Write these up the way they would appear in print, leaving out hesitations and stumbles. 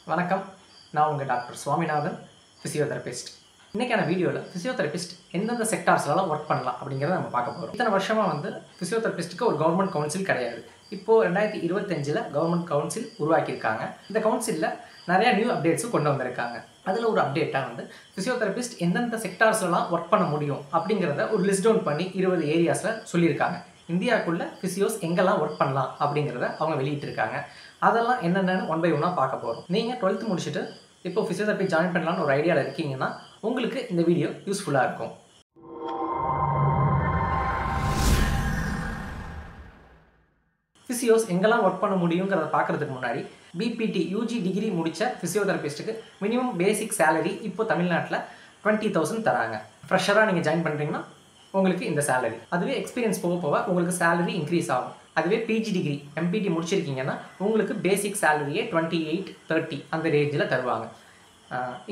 வணக்கம். நான் உங்கள் டாக்டர் சுவாமிநாதன், ஃபிசியோதெரபிஸ்ட். இன்றைக்கான வீடியோவில் ஃபிசியோதெரபிஸ்ட் எந்தெந்த செக்டார்ஸ்லாம் ஒர்க் பண்ணலாம் அப்படிங்கிறத நம்ம பார்க்க போகிறோம். இத்தனை வருஷமாக ஃபிசியோதெரபிஸ்ட்டுக்கு ஒரு கவர்மெண்ட் கவுன்சில் கிடையாது. இப்போது 2025 கவர்மெண்ட் கவுன்சில் உருவாக்கியிருக்காங்க. இந்த கவுன்சிலில் நிறையா நியூ அப்டேட்ஸும் கொண்டு வந்திருக்காங்க. அதில் ஒரு அப்டேட்டாக ஃபிசியோதெரபிஸ்ட் எந்தெந்த செக்டார்ஸ்லாம் ஒர்க் பண்ண முடியும் அப்படிங்கிறத ஒரு லிஸ்ட் டவுன் பண்ணி 20 ஏரியாஸில் சொல்லியிருக்காங்க. இந்தியாவுக்குள்ளே ஃபிசியோஸ் எங்கெல்லாம் ஒர்க் பண்ணலாம் அப்படிங்கிறத அவங்க வெளியிட்டிருக்காங்க. அதெல்லாம் என்னென்னு ஒன் பை ஒன்னாக பார்க்க போகிறோம். நீங்கள் 12th முடிச்சுட்டு இப்போ ஃபிசியோதெரபி ஜாயின் பண்ணலான்னு ஒரு ஐடியாவில் இருக்கீங்கன்னா உங்களுக்கு இந்த வீடியோ யூஸ்ஃபுல்லாக இருக்கும். ஃபிசியோஸ் எங்கெல்லாம் ஒர்க் பண்ண முடியுங்கிறத பார்க்குறதுக்கு முன்னாடி பிபிடி யூஜி டிகிரி முடித்த ஃபிசியோதெரபிஸ்ட்டுக்கு மினிமம் பேசிக் சேலரி இப்போ தமிழ்நாட்டில் 20,000 தராங்க. ஃப்ரெஷராக நீங்கள் ஜாயின் பண்ணுறீங்கன்னா உங்களுக்கு இந்த சேலரி. அதுவே எக்ஸ்பீரியன்ஸ் போக போக உங்களுக்கு சேலரி இன்க்ரீஸ் ஆகும். அதுவே பிஜி டிகிரி எம்பிடி முடிச்சிருக்கீங்கன்னா உங்களுக்கு பேசிக் சேலரியே 28-30 அந்த ரேஞ்சில் தருவாங்க.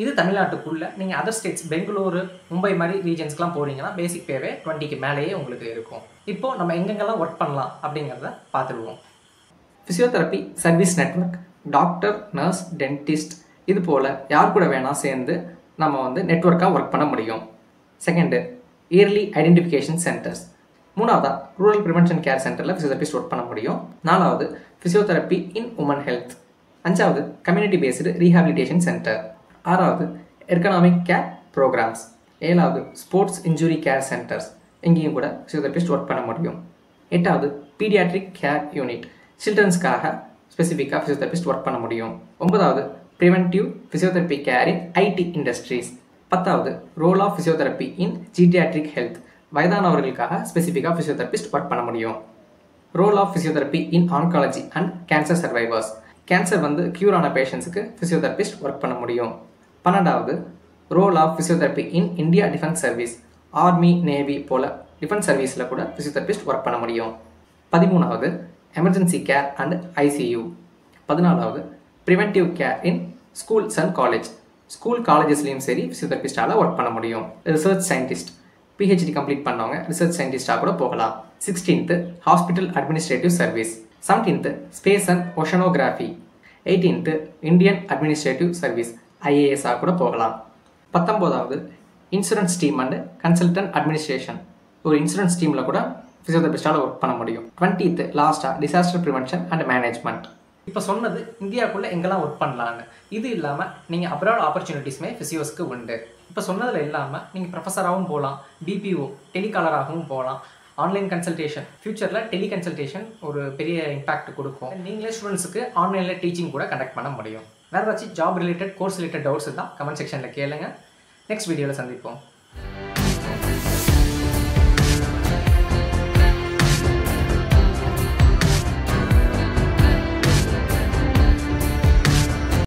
இது தமிழ்நாட்டுக்குள்ளே. நீங்கள் அதர் ஸ்டேட்ஸ் பெங்களூரு, மும்பை மாதிரி ரீஜன்ஸ்க்கெலாம் போகிறீங்கன்னா பேசிக் பேவே 20க்கு மேலேயே உங்களுக்கு இருக்கும். இப்போது நம்ம எங்கெங்கெல்லாம் ஒர்க் பண்ணலாம் அப்படிங்கிறத பார்த்துடுவோம். Physiotherapy service network, doctor, nurse, dentist இது போல் யார் கூட வேணால் சேர்ந்து நம்ம நெட்வொர்க்காக ஒர்க் பண்ண முடியும். Second, early identification centres. மூணாவதா ரூரல் ப்ரிவென்ஷன் கேர் சென்டரில் ஃபிசியோதெரபிஸ்ட் ஒர்க் பண்ண முடியும். நாலாவது ஃபிசியோதெரப்பி இன் உமன் ஹெல்த். அஞ்சாவது கம்யூனிட்டி பேஸ்டு ரீஹாபிலிட்டேஷன் சென்டர். ஆறாவது எர்கனாமிக் கேர் ப்ரோக்ராம்ஸ். ஏழாவது ஸ்போர்ட்ஸ் இன்ஜுரி கேர் சென்டர்ஸ், இங்கேயும் கூட ஃபிசியோதெரபிஸ்ட் ஒர்க் பண்ண முடியும். எட்டாவது பீடியாட்ரிக் கேர் யூனிட், சில்ட்ரன்ஸ்க்காக ஸ்பெசிஃபிக்காக ஃபிசியோதெரபிஸ்ட் ஒர்க் பண்ண முடியும். ஒன்பதாவது preventive physiotherapy care in IT industries. பத்தாவது role of physiotherapy in geriatric health, வயதானவர்களுக்காக ஸ்பெசிஃபிக்காக ஃபிசியோதெரபிஸ்ட் ஒர்க் பண்ண முடியும். Role of physiotherapy in oncology and cancer survivors, cancer cure ஆன பேஷண்ட்ஸுக்கு ஃபிசியோதெரபிஸ்ட் ஒர்க் பண்ண முடியும். பன்னெண்டாவது role of physiotherapy in India defence service, army, navy போல டிஃபென்ஸ் சர்வீஸில் கூட ஃபிசியோதெரபிஸ்ட் ஒர்க் பண்ண முடியும். பதிமூணாவது எமர்ஜென்சி கேர் அண்ட் ஐசியூ. பதினாலாவது preventive care in schools and college, school காலேஜஸ்லேயும் சரி ஃபிசியோதெரபிஸ்டால் ஒர்க் பண்ண முடியும். ரிசர்ச் சயின்டிஸ்ட், பிஹெச்டி கம்ப்ளீட் பண்ணவங்க ரிசர்ச் சயின்டிஸ்டாக கூட போகலாம். 16th hospital administrative service. 17th space and oceanography. 18th Indian administrative service, ஐஏஎஸ்ஸாக கூட போகலாம். 19வது insurance team and consultant administration, ஒரு இன்சூரன்ஸ் டீமில் கூட ஃபிசியோதெரபிஸ்டால் ஒர்க் பண்ண முடியும். 20th லாஸ்ட்டாக டிசாஸ்டர் ப்ரிவென்ஷன் அண்ட் மேனேஜ்மெண்ட். இப்போ சொன்னது இந்தியாவுக்குள்ளே எங்கெல்லாம் ஒர்க் பண்ணலான்னு. இது இல்லாமல் நீங்கள் அப்ராட் ஆப்பர்ச்சுனிட்டிஸுமே ஃபிசியோஸ்க்கு உண்டு. இப்போ சொன்னதில் இல்லாமல் நீங்கள் ப்ரொஃபஸராகவும் போகலாம், பிபிஓ டெலிகாலராகவும் போகலாம், ஆன்லைன் கன்சல்டேஷன். ஃப்யூச்சரில் டெலிகன்சல்டேஷன் ஒரு பெரிய இம்பாக்ட் கொடுக்கும். நீங்களே ஸ்டூடெண்ட்ஸுக்கு ஆன்லைனில் டீச்சிங் கூட கண்டக்ட் பண்ண முடியும். வேறு ஏதாச்சும் job related, course related doubts தான் கமெண்ட் செக்ஷனில் கேளுங்க. நெக்ஸ்ட் வீடியோவில் சந்திப்போம்.